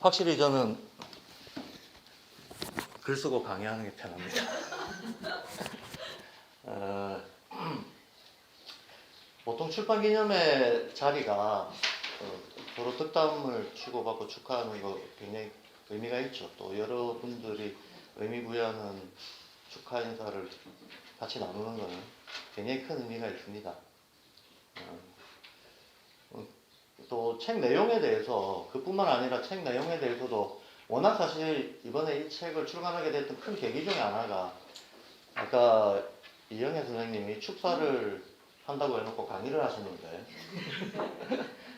확실히 저는 글 쓰고 강의하는 게 편합니다. 보통 출판기념회 자리가 서로 덕담을 주고받고 축하하는 거 굉장히 의미가 있죠. 또 여러분들이 의미 부여하는 축하 인사를 같이 나누는 것은 굉장히 큰 의미가 있습니다. 또 책 내용에 대해서 그뿐만 아니라 책 내용에 대해서도 워낙 사실 이번에 이 책을 출간하게 됐던 큰 계기 중에 하나가 아까 이영애 선생님이 축사를 한다고 해놓고 강의를 하셨는데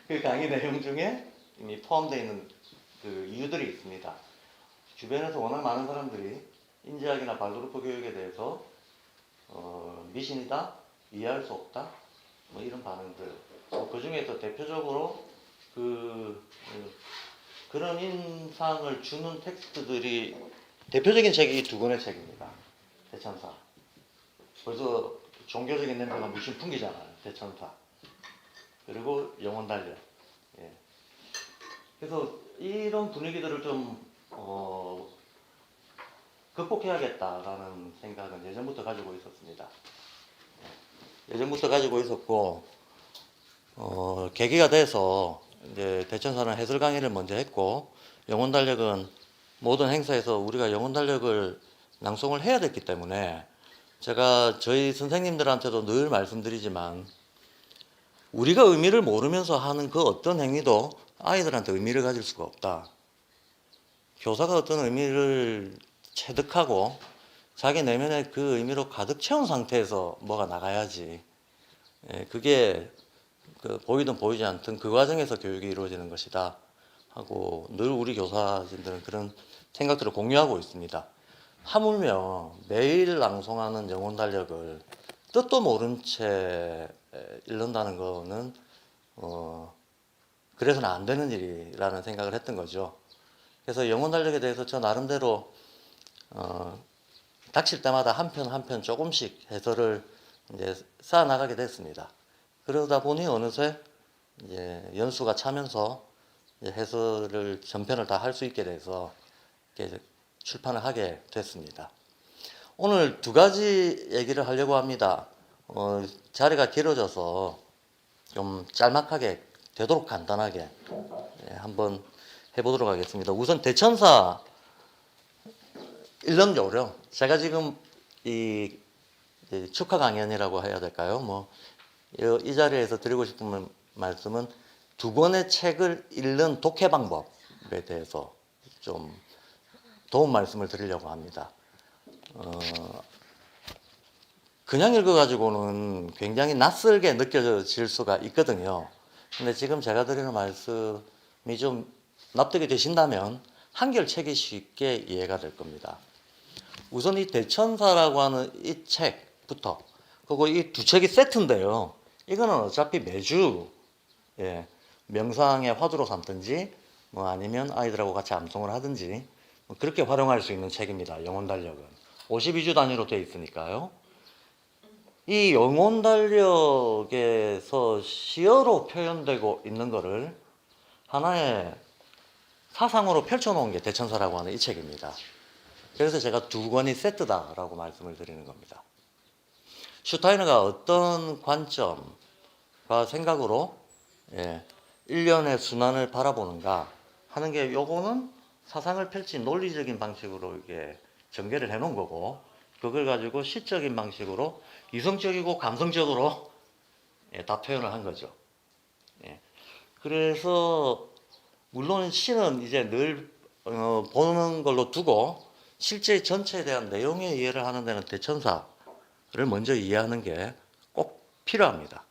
그 강의 내용 중에 이미 포함되어 있는 그 이유들이 있습니다. 주변에서 워낙 많은 사람들이 인지학이나 발그루프 교육에 대해서 미신이다, 이해할 수 없다, 뭐 이런 반응들. 그 중에서 대표적으로 그런 인상을 주는 텍스트들이 대표적인 책이 이 두 권의 책입니다. 대천사. 벌써 종교적인 냄새가 물씬 풍기잖아요. 대천사. 그리고 영혼달력. 예. 그래서 이런 분위기들을 좀 극복해야겠다라는 생각은 예전부터 가지고 있었습니다. 예전부터 가지고 있었고 계기가 돼서 이제 대천사는 해설 강의를 먼저 했고 영혼달력은 모든 행사에서 우리가 영혼달력을 낭송을 해야 됐기 때문에 제가 저희 선생님들한테도 늘 말씀드리지만 우리가 의미를 모르면서 하는 그 어떤 행위도 아이들한테 의미를 가질 수가 없다. 교사가 어떤 의미를 체득하고 자기 내면에 그 의미로 가득 채운 상태에서 뭐가 나가야지. 그게 보이든 보이지 않든 그 과정에서 교육이 이루어지는 것이다 하고 늘 우리 교사진들은 그런 생각들을 공유하고 있습니다. 하물며 매일 낭송하는 영혼달력을 뜻도 모른 채 읽는다는 거는 그래서는 안 되는 일이라는 생각을 했던 거죠. 그래서 영혼달력에 대해서 저 나름대로 닥칠 때마다 한 편 한 편 조금씩 해설을 이제 쌓아 나가게 됐습니다. 그러다 보니 어느새 이제 연수가 차면서 이제 해설을 전편을 다 할 수 있게 돼서 이렇게 출판을 하게 됐습니다. 오늘 두 가지 얘기를 하려고 합니다. 자리가 길어져서 좀 짤막하게 되도록 간단하게 한번 해보도록 하겠습니다. 우선 대천사 읽는 요령. 제가 지금 이 축하 강연이라고 해야 될까요? 뭐 이 자리에서 드리고 싶은 말씀은 두 권의 책을 읽는 독해 방법에 대해서 좀 도움 말씀을 드리려고 합니다. 그냥 읽어가지고는 굉장히 낯설게 느껴질 수가 있거든요. 근데 지금 제가 드리는 말씀이 좀 납득이 되신다면 한결 책이 쉽게 이해가 될 겁니다. 우선 이 대천사라고 하는 이 책부터, 그리고 이 두 책이 세트인데요. 이거는 어차피 매주 명상의 화두로 삼든지 뭐 아니면 아이들하고 같이 암송을 하든지 뭐 그렇게 활용할 수 있는 책입니다. 영혼달력은 52주 단위로 되어 있으니까요. 이 영혼달력에서 시어로 표현되고 있는 것을 하나의 사상으로 펼쳐놓은 게 대천사라고 하는 이 책입니다. 그래서 제가 두 권이 세트다라고 말씀을 드리는 겁니다. 슈타이너가 어떤 관점과 생각으로 일련의 순환을 바라보는가 하는 게 요거는 사상을 펼친 논리적인 방식으로 이게 전개를 해놓은 거고 그걸 가지고 시적인 방식으로 이성적이고 감성적으로 다 표현을 한 거죠. 그래서 물론 시는 이제 늘 보는 걸로 두고 실제 전체에 대한 내용의 이해를 하는 데는 대천사를 먼저 이해하는 게 꼭 필요합니다.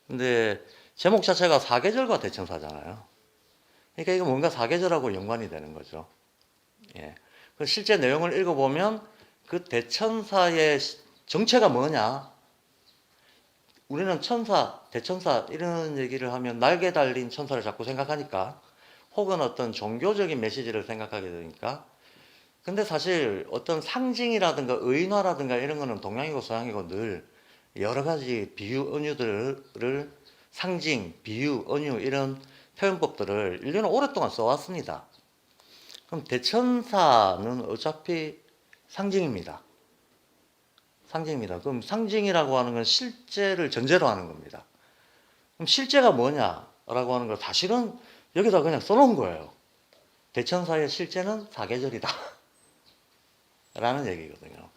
근데 제목 자체가 사계절과 대천사잖아요. 그러니까 이거 뭔가 사계절하고 연관이 되는 거죠. 그 실제 내용을 읽어보면 그 대천사의 정체가 뭐냐? 우리는 천사, 대천사 이런 얘기를 하면 날개 달린 천사를 자꾸 생각하니까 혹은 어떤 종교적인 메시지를 생각하게 되니까 근데 사실 어떤 상징이라든가 의인화라든가 이런 거는 동양이고 서양이고 늘 여러 가지 비유, 은유들을 상징, 비유, 은유 이런 표현법들을 인류는 오랫동안 써왔습니다. 그럼 대천사는 어차피 상징입니다. 상징입니다. 그럼 상징이라고 하는 건 실제를 전제로 하는 겁니다. 그럼 실제가 뭐냐라고 하는 걸 사실은 여기다 그냥 써놓은 거예요. 대천사의 실제는 사계절이다. 라는 얘기거든요.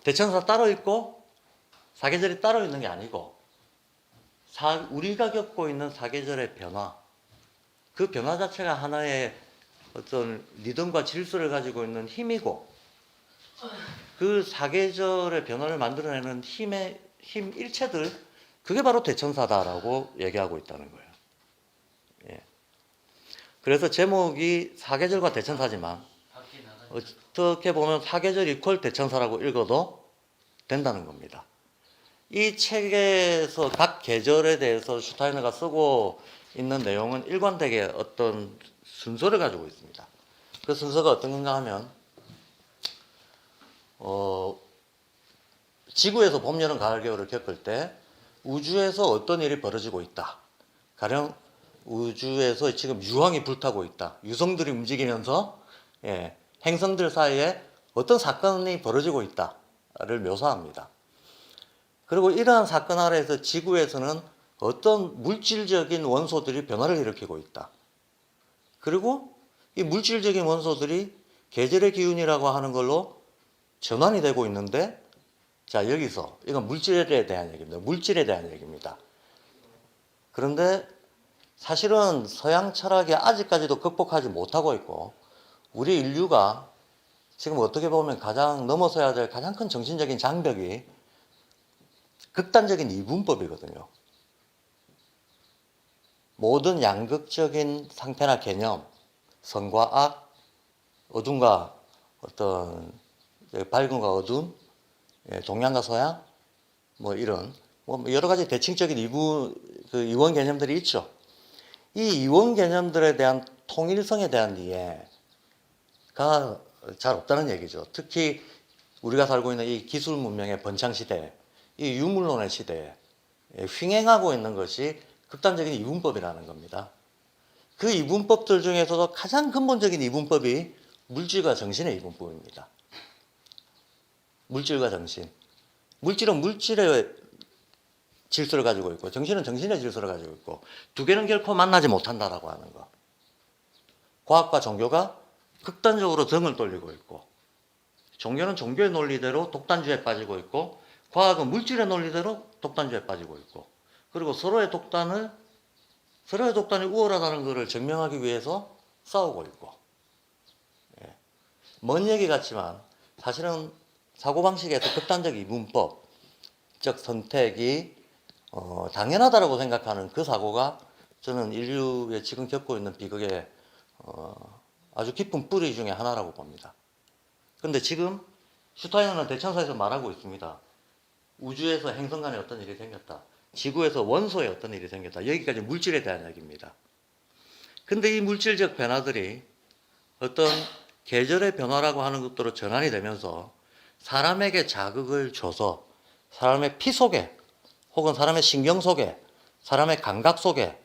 대천사 따로 있고 사계절이 따로 있는 게 아니고 우리가 겪고 있는 사계절의 변화, 그 변화 자체가 하나의 어떤 리듬과 질서를 가지고 있는 힘이고 그 사계절의 변화를 만들어내는 힘 일체들, 그게 바로 대천사다라고 얘기하고 있다는 거예요. 예. 그래서 제목이 사계절과 대천사지만 어떻게 보면 사계절 이퀄 대천사라고 읽어도 된다는 겁니다. 이 책에서 각 계절에 대해서 슈타이너가 쓰고 있는 내용은 일관되게 어떤 순서를 가지고 있습니다. 그 순서가 어떤 건가 하면 지구에서 봄, 여름, 가을, 겨울을 겪을 때 우주에서 어떤 일이 벌어지고 있다. 가령 우주에서 지금 유황이 불타고 있다. 유성들이 움직이면서 행성들 사이에 어떤 사건이 벌어지고 있다를 묘사합니다. 그리고 이러한 사건 아래에서 지구에서는 어떤 물질적인 원소들이 변화를 일으키고 있다. 그리고 이 물질적인 원소들이 계절의 기운이라고 하는 걸로 전환이 되고 있는데, 자, 여기서 이건 물질에 대한 얘기입니다. 물질에 대한 얘기입니다. 그런데 사실은 서양 철학이 아직까지도 극복하지 못하고 있고, 우리 인류가 지금 어떻게 보면 가장 넘어서야 될 가장 큰 정신적인 장벽이 극단적인 이분법이거든요. 모든 양극적인 상태나 개념, 선과 악, 어둠과 어떤 밝음과 어둠, 동양과 서양, 뭐 이런 여러 가지 대칭적인 이원 개념들이 있죠. 이 이원 개념들에 대한 통일성에 대한 이해가 잘 없다는 얘기죠. 특히 우리가 살고 있는 이 기술 문명의 번창 시대, 이 유물론의 시대에 횡행하고 있는 것이 극단적인 이분법이라는 겁니다. 그 이분법들 중에서도 가장 근본적인 이분법이 물질과 정신의 이분법입니다. 물질과 정신. 물질은 물질의 질서를 가지고 있고 정신은 정신의 질서를 가지고 있고 두 개는 결코 만나지 못한다라고 하는 거. 과학과 종교가 극단적으로 등을 돌리고 있고 종교는 종교의 논리대로 독단주에 빠지고 있고 과학은 물질의 논리대로 독단주에 빠지고 있고 그리고 서로의 독단이 우월하다는 것을 증명하기 위해서 싸우고 있고 먼 얘기 같지만 사실은 사고방식에서 극단적 이분법적 선택이 당연하다고 생각하는 그 사고가 저는 인류의 지금 겪고 있는 비극의 아주 깊은 뿌리 중에 하나라고 봅니다. 그런데 지금 슈타이너는 대천사에서 말하고 있습니다. 우주에서 행성 간에 어떤 일이 생겼다. 지구에서 원소에 어떤 일이 생겼다. 여기까지 물질에 대한 얘기입니다. 근데 이 물질적 변화들이 어떤 계절의 변화라고 하는 것으로 전환이 되면서 사람에게 자극을 줘서 사람의 피 속에 혹은 사람의 신경 속에 사람의 감각 속에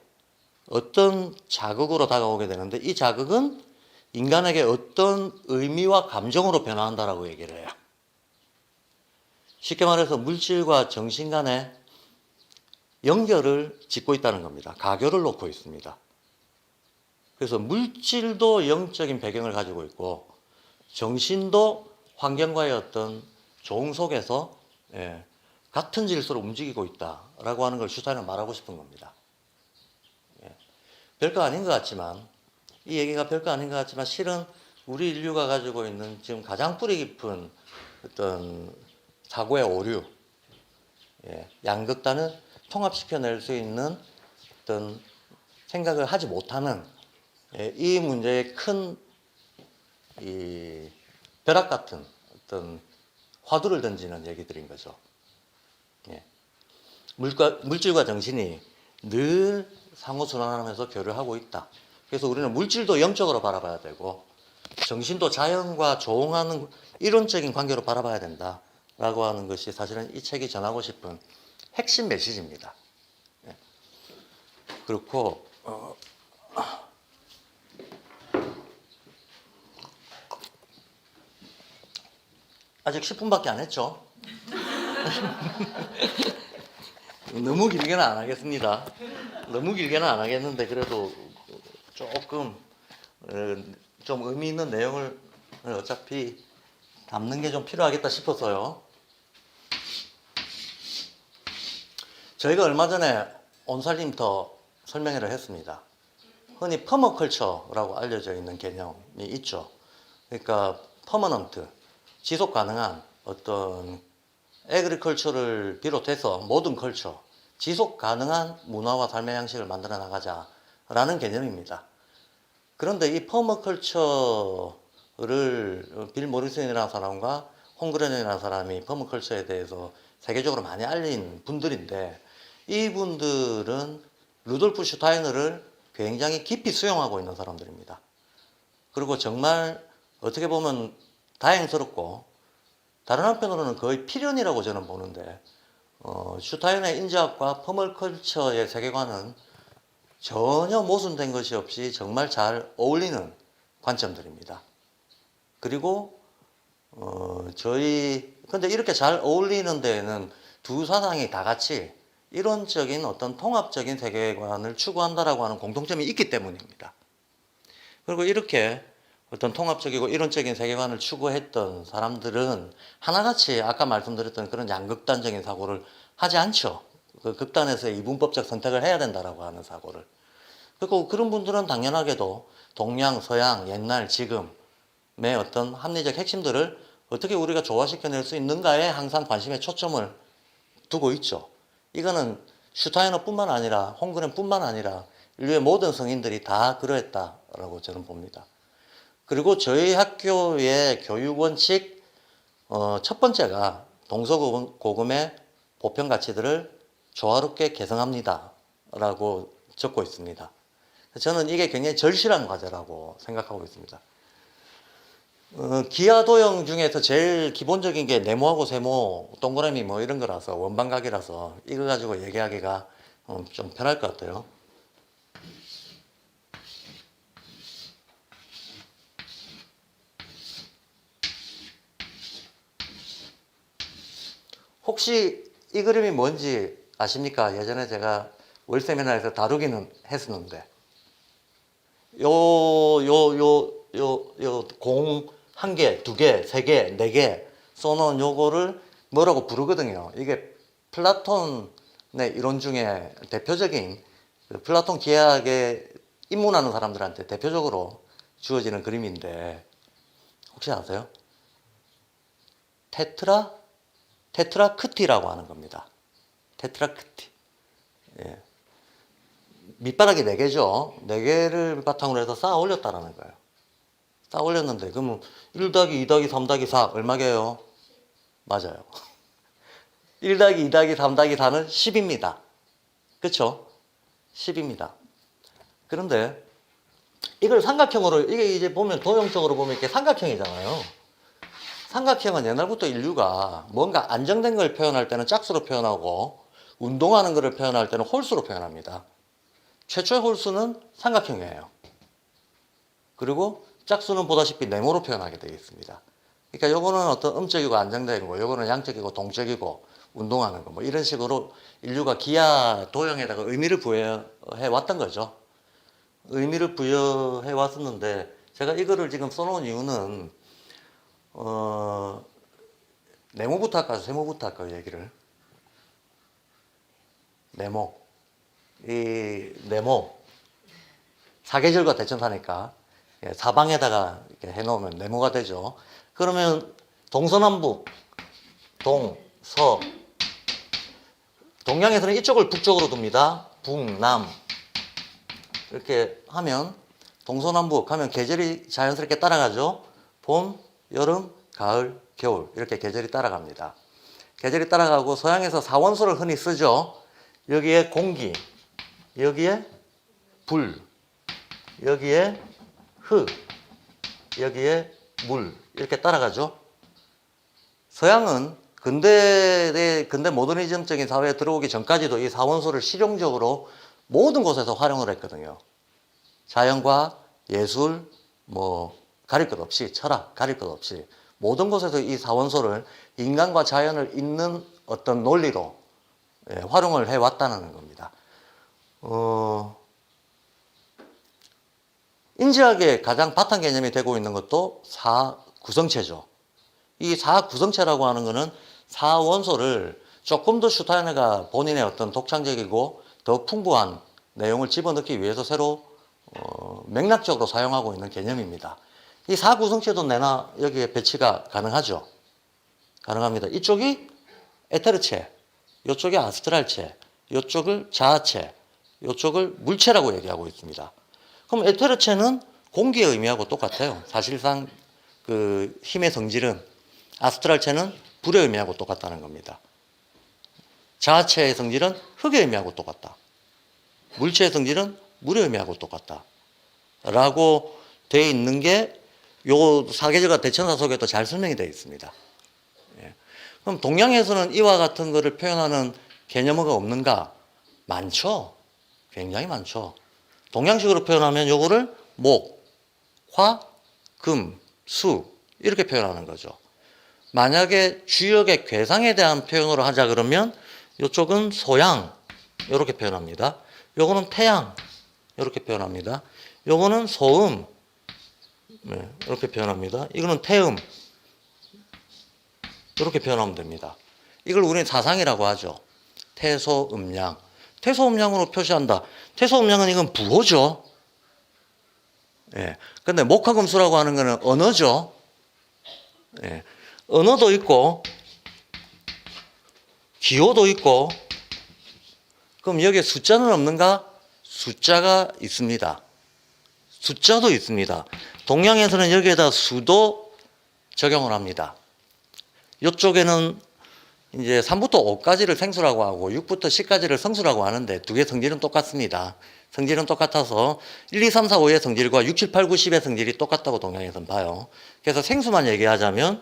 어떤 자극으로 다가오게 되는데 이 자극은 인간에게 어떤 의미와 감정으로 변화한다라고 얘기를 해요. 쉽게 말해서 물질과 정신 간의 연결을 짓고 있다는 겁니다. 가교를 놓고 있습니다. 그래서 물질도 영적인 배경을 가지고 있고 정신도 환경과의 어떤 조응 속에서 같은 질서로 움직이고 있다라고 하는 걸 슈타이너는 말하고 싶은 겁니다. 별거 아닌 것 같지만 이 얘기가 별거 아닌 것 같지만 실은 우리 인류가 가지고 있는 지금 가장 뿌리 깊은 어떤 사고의 오류, 양극단을 통합시켜낼 수 있는 어떤 생각을 하지 못하는 이 문제의 큰 벼락 같은 어떤 화두를 던지는 얘기들인 거죠. 물질과 정신이 늘 상호순환하면서 교류하고 있다. 그래서 우리는 물질도 영적으로 바라봐야 되고 정신도 자연과 조응하는 이론적인 관계로 바라봐야 된다라고 하는 것이 사실은 이 책이 전하고 싶은 핵심 메시지입니다. 그렇고 아직 10분밖에 안 했죠? 너무 길게는 안 하겠습니다. 너무 길게는 안 하겠는데 그래도 조금 좀 의미 있는 내용을 어차피 담는 게 좀 필요하겠다 싶어서요. 저희가 얼마 전에 온살림터 설명회를 했습니다. 흔히 퍼머컬처라고 알려져 있는 개념이 있죠. 그러니까 퍼머넌트, 지속 가능한 어떤 에그리컬처를 비롯해서 모든 컬처, 지속 가능한 문화와 삶의 양식을 만들어 나가자라는 개념입니다. 그런데 이 퍼머컬처를 빌 모리슨이라는 사람과 홍그레넨이라는 사람이 퍼머컬처에 대해서 세계적으로 많이 알린 분들인데, 이분들은 루돌프 슈타이너를 굉장히 깊이 수용하고 있는 사람들입니다. 그리고 정말 어떻게 보면 다행스럽고 다른 한편으로는 거의 필연이라고 저는 보는데, 슈타이너의 인지학과 퍼머컬처의 세계관은 전혀 모순된 것이 없이 정말 잘 어울리는 관점들입니다. 그리고 근데 이렇게 잘 어울리는 데에는 두 사상이 다 같이 이론적인 어떤 통합적인 세계관을 추구한다라고 하는 공통점이 있기 때문입니다. 그리고 이렇게 어떤 통합적이고 이론적인 세계관을 추구했던 사람들은 하나같이 아까 말씀드렸던 그런 양극단적인 사고를 하지 않죠. 그 극단에서의 이분법적 선택을 해야 된다라고 하는 사고를. 그리고 그런 분들은 당연하게도 동양, 서양, 옛날, 지금의 어떤 합리적 핵심들을 어떻게 우리가 조화시켜낼 수 있는가에 항상 관심의 초점을 두고 있죠. 이거는 슈타이너뿐만 아니라 홍그렌뿐만 아니라 인류의 모든 성인들이 다 그러했다라고 저는 봅니다. 그리고 저희 학교의 교육 원칙 첫 번째가 동서고금의 보편 가치들을 조화롭게 개성합니다 라고 적고 있습니다. 저는 이게 굉장히 절실한 과제라고 생각하고 있습니다. 기하도형 중에서 제일 기본적인 게 네모하고 세모, 동그라미 뭐 이런 거라서, 원방각이라서 이거 가지고 얘기하기가 좀 편할 것 같아요. 혹시 이 그림이 뭔지 아십니까? 예전에 제가 월세미나에서 다루기는 했었는데, 공 한 개, 두 개, 세 개, 네 개 써놓은 요거를 뭐라고 부르거든요. 이게 플라톤의 이론 중에 대표적인 플라톤 기하학에 입문하는 사람들한테 대표적으로 주어지는 그림인데, 혹시 아세요? 테트라크티라고 하는 겁니다. 테트라크티. 예. 밑바닥이 4개죠. 4개를 바탕으로 해서 쌓아 올렸다라는 거예요. 쌓아 올렸는데, 그러면 1 더하기 2 더하기 3 더하기 4 얼마게요? 맞아요. 1 더하기 2 더하기 3 더하기 4는 10입니다. 그쵸? 10입니다. 그런데 이걸 삼각형으로, 이게 이제 보면 도형적으로 보면 이렇게 삼각형이잖아요. 삼각형은 옛날부터 인류가 뭔가 안정된 걸 표현할 때는 짝수로 표현하고, 운동하는 것을 표현할 때는 홀수로 표현합니다. 최초의 홀수는 삼각형이에요. 그리고 짝수는 보다시피 네모로 표현하게 되어 있습니다. 그러니까 요거는 어떤 음적이고 안정적인 거, 요거는 양적이고 동적이고 운동하는 거, 뭐 이런 식으로 인류가 기하 도형에다가 의미를 부여해 왔던 거죠. 의미를 부여해 왔었는데, 제가 이거를 지금 써놓은 이유는 네모부터 할까요? 세모부터 할까요? 얘기를. 네모. 이 네모. 사계절과 대천사니까 사방에다가 이렇게 해놓으면 네모가 되죠. 그러면 동서남북, 동서, 동양에서는 이쪽을 북쪽으로 둡니다. 북남. 이렇게 하면 동서남북 하면 계절이 자연스럽게 따라가죠. 봄, 여름, 가을, 겨울 이렇게 계절이 따라갑니다. 계절이 따라가고 서양에서 사원소를 흔히 쓰죠. 여기에 공기, 여기에 불, 여기에 흙, 여기에 물 이렇게 따라가죠. 서양은 근대 모더니즘적인 사회에 들어오기 전까지도 이 사원소를 실용적으로 모든 곳에서 활용을 했거든요. 자연과 예술, 뭐 가릴 것 없이, 철학 가릴 것 없이 모든 곳에서 이 사원소를 인간과 자연을 잇는 어떤 논리로 활용을 해왔다는 겁니다. 인지학의 가장 바탕 개념이 되고 있는 것도 사구성체죠. 이 사구성체라고 하는 것은 사원소를 조금 더 슈타이너가 본인의 어떤 독창적이고 더 풍부한 내용을 집어넣기 위해서 새로 맥락적으로 사용하고 있는 개념입니다. 이 사구성체도 내나 여기에 배치가 가능하죠. 가능합니다. 이쪽이 에테르체, 이쪽이 아스트랄체, 이쪽을 자아체, 이쪽을 물체라고 얘기하고 있습니다. 그럼 에테르체는 공기의 의미하고 똑같아요. 사실상 그 힘의 성질은 아스트랄체는 불의 의미하고 똑같다는 겁니다. 자아체의 성질은 흙의 의미하고 똑같다. 물체의 성질은 물의 의미하고 똑같다. 라고 되어 있는 게 요 사계절과 대천사 속에도 잘 설명이 되어 있습니다. 그럼 동양에서는 이와 같은 것을 표현하는 개념어가 없는가? 많죠. 굉장히 많죠. 동양식으로 표현하면 요거를 목, 화, 금, 수 이렇게 표현하는 거죠. 만약에 주역의 괴상에 대한 표현으로 하자 그러면 이쪽은 소양 이렇게 표현합니다. 요거는 태양 이렇게 표현합니다. 요거는 소음 이렇게 표현합니다. 이거는 태음 이렇게 표현하면 됩니다. 이걸 우리는 사상이라고 하죠. 태소음양. 태소음양으로 표시한다. 태소음양은 이건 부호죠. 예. 근데 목화금수라고 하는 거는 언어죠. 예. 언어도 있고, 기호도 있고, 그럼 여기에 숫자는 없는가? 숫자가 있습니다. 숫자도 있습니다. 동양에서는 여기에다 수도 적용을 합니다. 이쪽에는 이제 3부터 5까지를 생수라고 하고 6부터 10까지를 성수라고 하는데 두 개 성질은 똑같습니다. 성질은 똑같아서 1, 2, 3, 4, 5의 성질과 6, 7, 8, 9, 10의 성질이 똑같다고 동양에서는 봐요. 그래서 생수만 얘기하자면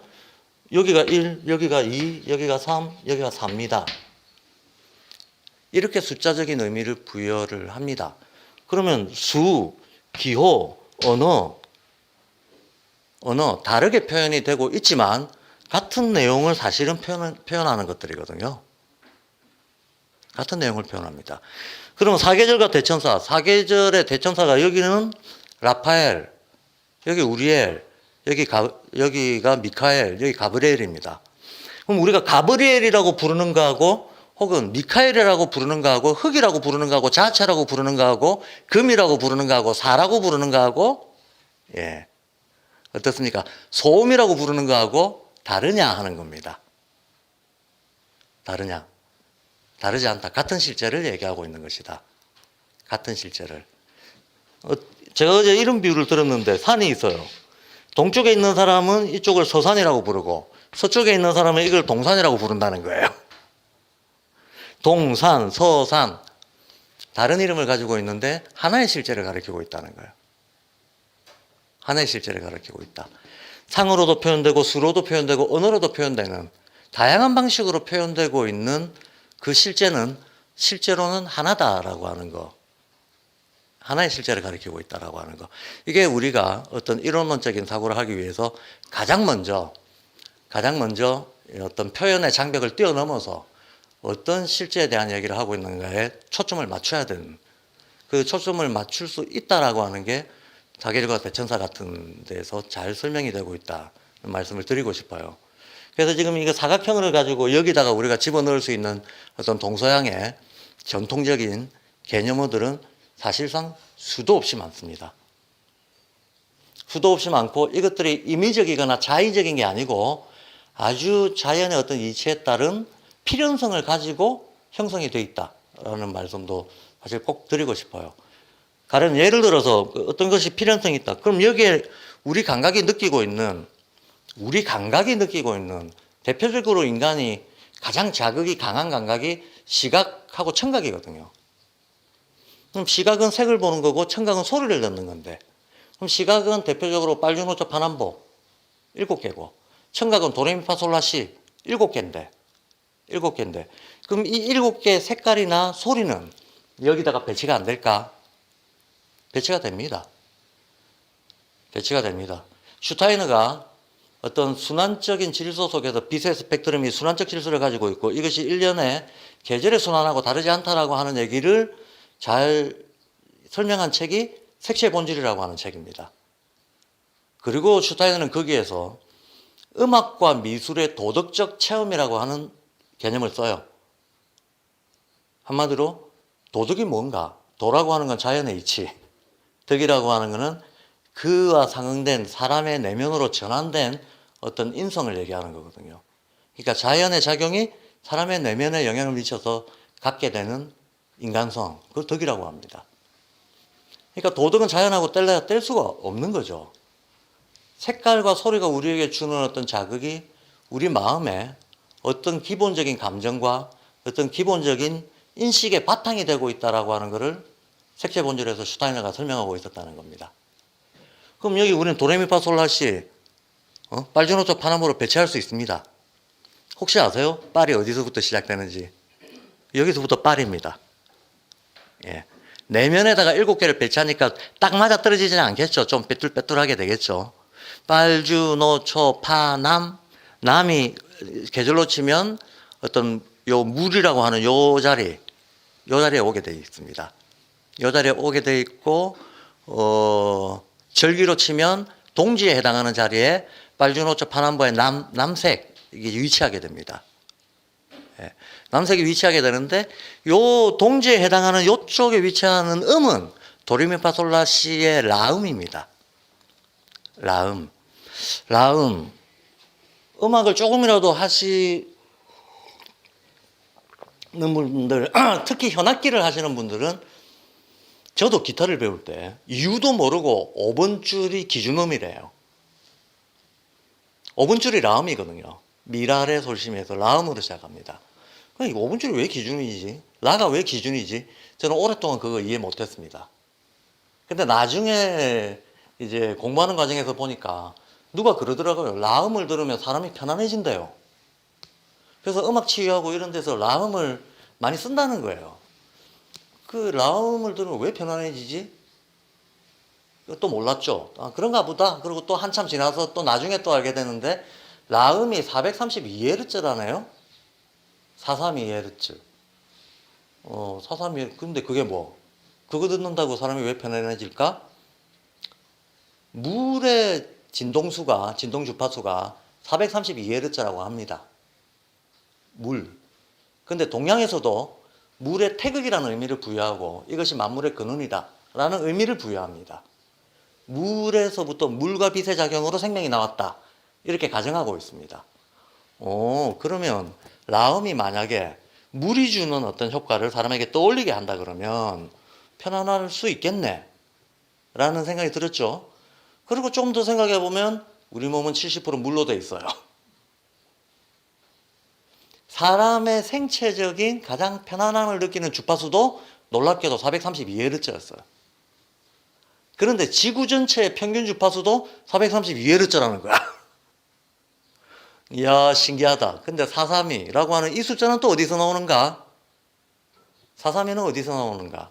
여기가 1, 여기가 2, 여기가 3, 여기가 4입니다. 이렇게 숫자적인 의미를 부여를 합니다. 그러면 수, 기호, 언어 다르게 표현이 되고 있지만 같은 내용을 사실은 표현하는 것들이거든요. 같은 내용을 표현합니다. 그러면 사계절과 대천사, 사계절의 대천사가 여기는 라파엘, 여기 우리엘, 여기가 미카엘, 여기 가브리엘입니다. 그럼 우리가 가브리엘이라고 부르는 거하고 혹은 미카엘이라고 부르는 거하고 흙이라고 부르는 거하고 자체라고 부르는 거하고 금이라고 부르는 거하고 사라고 부르는 거하고 어떻습니까? 소음이라고 부르는 거하고 다르냐 하는 겁니다. 다르냐? 다르지 않다. 같은 실제를 얘기하고 있는 것이다. 같은 실제를. 제가 어제 이런 비유를 들었는데 산이 있어요. 동쪽에 있는 사람은 이쪽을 서산이라고 부르고 서쪽에 있는 사람은 이걸 동산이라고 부른다는 거예요. 동산, 서산 다른 이름을 가지고 있는데 하나의 실제를 가리키고 있다는 거예요. 하나의 실제를 가리키고 있다. 상으로도 표현되고 수로도 표현되고 언어로도 표현되는 다양한 방식으로 표현되고 있는 그 실제는 실제로는 하나다라고 하는 거. 하나의 실제를 가리키고 있다라고 하는 거. 이게 우리가 어떤 이론론적인 사고를 하기 위해서 가장 먼저 어떤 표현의 장벽을 뛰어넘어서 어떤 실제에 대한 얘기를 하고 있는가에 초점을 맞춰야 되는 그 초점을 맞출 수 있다라고 하는 게 사계절과 대천사 같은 데서 잘 설명이 되고 있다는 말씀을 드리고 싶어요. 그래서 지금 이거 사각형을 가지고 여기다가 우리가 집어넣을 수 있는 어떤 동서양의 전통적인 개념어들은 사실상 수도 없이 많습니다. 수도 없이 많고 이것들이 임의적이거나 자의적인 게 아니고 아주 자연의 어떤 이치에 따른 필연성을 가지고 형성이 되어 있다라는 말씀도 사실 꼭 드리고 싶어요. 가령 예를 들어서 어떤 것이 필연성이 있다. 그럼 여기에 우리 감각이 느끼고 있는 대표적으로 인간이 가장 자극이 강한 감각이 시각하고 청각이거든요. 그럼 시각은 색을 보는 거고 청각은 소리를 듣는 건데 그럼 시각은 대표적으로 빨주노초 파남보 7개고 청각은 도레미파솔라시 7개인데 그럼 이 7개의 색깔이나 소리는 여기다가 배치가 안 될까? 배치가 됩니다. 슈타이너가 어떤 순환적인 질소 속에서 빛의 스펙트럼이 순환적 질소를 가지고 있고 이것이 일련의 계절의 순환하고 다르지 않다라고 하는 얘기를 잘 설명한 책이 색채의 본질이라고 하는 책입니다. 그리고 슈타이너는 거기에서 음악과 미술의 도덕적 체험이라고 하는 개념을 써요. 한마디로 도덕이 뭔가? 도라고 하는 건 자연의 이치, 덕이라고 하는 것은 그와 상응된 사람의 내면으로 전환된 어떤 인성을 얘기하는 거거든요. 그러니까 자연의 작용이 사람의 내면에 영향을 미쳐서 갖게 되는 인간성, 그걸 덕이라고 합니다. 그러니까 도덕은 자연하고 뗄래야 뗄 수가 없는 거죠. 색깔과 소리가 우리에게 주는 어떤 자극이 우리 마음에 어떤 기본적인 감정과 어떤 기본적인 인식의 바탕이 되고 있다라고 하는 것을 색채 본질에서 슈타이너가 설명하고 있었다는 겁니다. 그럼 여기 우리는 도레미파솔라시 빨주노초 파나모를 배치할 수 있습니다. 혹시 아세요? 빨이 어디서부터 시작되는지? 여기서부터 빨입니다. 예. 내면에다가 7개를 배치하니까 딱 맞아 떨어지지는 않겠죠. 좀 빼뚤빼뚤하게 되겠죠. 빨주노초 파남, 남이 계절로 치면 어떤 요 물이라고 하는 요 자리에 오게 되어 있습니다. 요 자리에 오게 되어 있고 절기로 치면 동지에 해당하는 자리에 빨주노초 파남보의 남색 이게 위치하게 됩니다. 예. 남색이 위치하게 되는데 요 동지에 해당하는 요쪽에 위치하는 음은 도레미파솔라시의 라음입니다. 라음. 음악을 조금이라도 하시는 분들, 특히 현악기를 하시는 분들은 저도 기타를 배울 때 이유도 모르고 5번 줄이 기준음이래요. 5번 줄이 라음이거든요. 미라레 솔시미에서 라음으로 시작합니다. 그럼 5번 줄이 왜 기준이지? 라가 왜 기준이지? 저는 오랫동안 그거 이해 못했습니다. 근데 나중에 이제 공부하는 과정에서 보니까 누가 그러더라고요. 라음을 들으면 사람이 편안해진대요. 그래서 음악 치유하고 이런 데서 라음을 많이 쓴다는 거예요. 그 라음을 들으면 왜 편안해지지? 또 몰랐죠. 아, 그런가 보다. 그리고 또 한참 지나서 또 나중에 또 알게 되는데 라음이 432Hz라네요. 432Hz. 432Hz. 근데 그게 뭐? 그거 듣는다고 사람이 왜 편안해질까? 물의 진동수가, 진동 주파수가 432Hz라고 합니다. 물. 근데 동양에서도 물의 태극이라는 의미를 부여하고 이것이 만물의 근원이다 라는 의미를 부여합니다. 물에서부터 물과 빛의 작용으로 생명이 나왔다. 이렇게 가정하고 있습니다. 그러면 라음이 만약에 물이 주는 어떤 효과를 사람에게 떠올리게 한다 그러면 편안할 수 있겠네 라는 생각이 들었죠. 그리고 좀 더 생각해 보면 우리 몸은 70% 물로 돼 있어요. 사람의 생체적인 가장 편안함을 느끼는 주파수도 놀랍게도 432Hz였어요. 그런데 지구 전체의 평균 주파수도 432Hz라는 거야. 이야, 신기하다. 근데 432라고 하는 이 숫자는 또 어디서 나오는가? 432는 어디서 나오는가?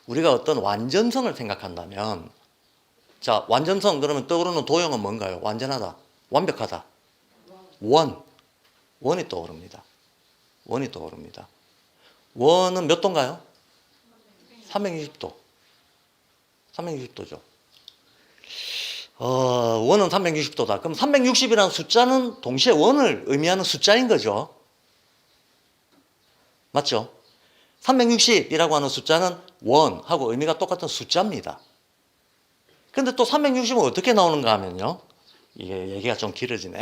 우리가 어떤 완전성을 생각한다면, 자, 완전성 그러면 떠오르는 도형은 뭔가요? 완전하다, 완벽하다. 원이 떠오릅니다. 원이 떠오릅니다. 원은 몇 도인가요? 360도. 360도죠. 원은 360도다. 그럼 360이라는 숫자는 동시에 원을 의미하는 숫자인 거죠. 맞죠? 360이라고 하는 숫자는 원하고 의미가 똑같은 숫자입니다. 근데 또 360은 어떻게 나오는가 하면요. 이게 얘기가 좀 길어지네.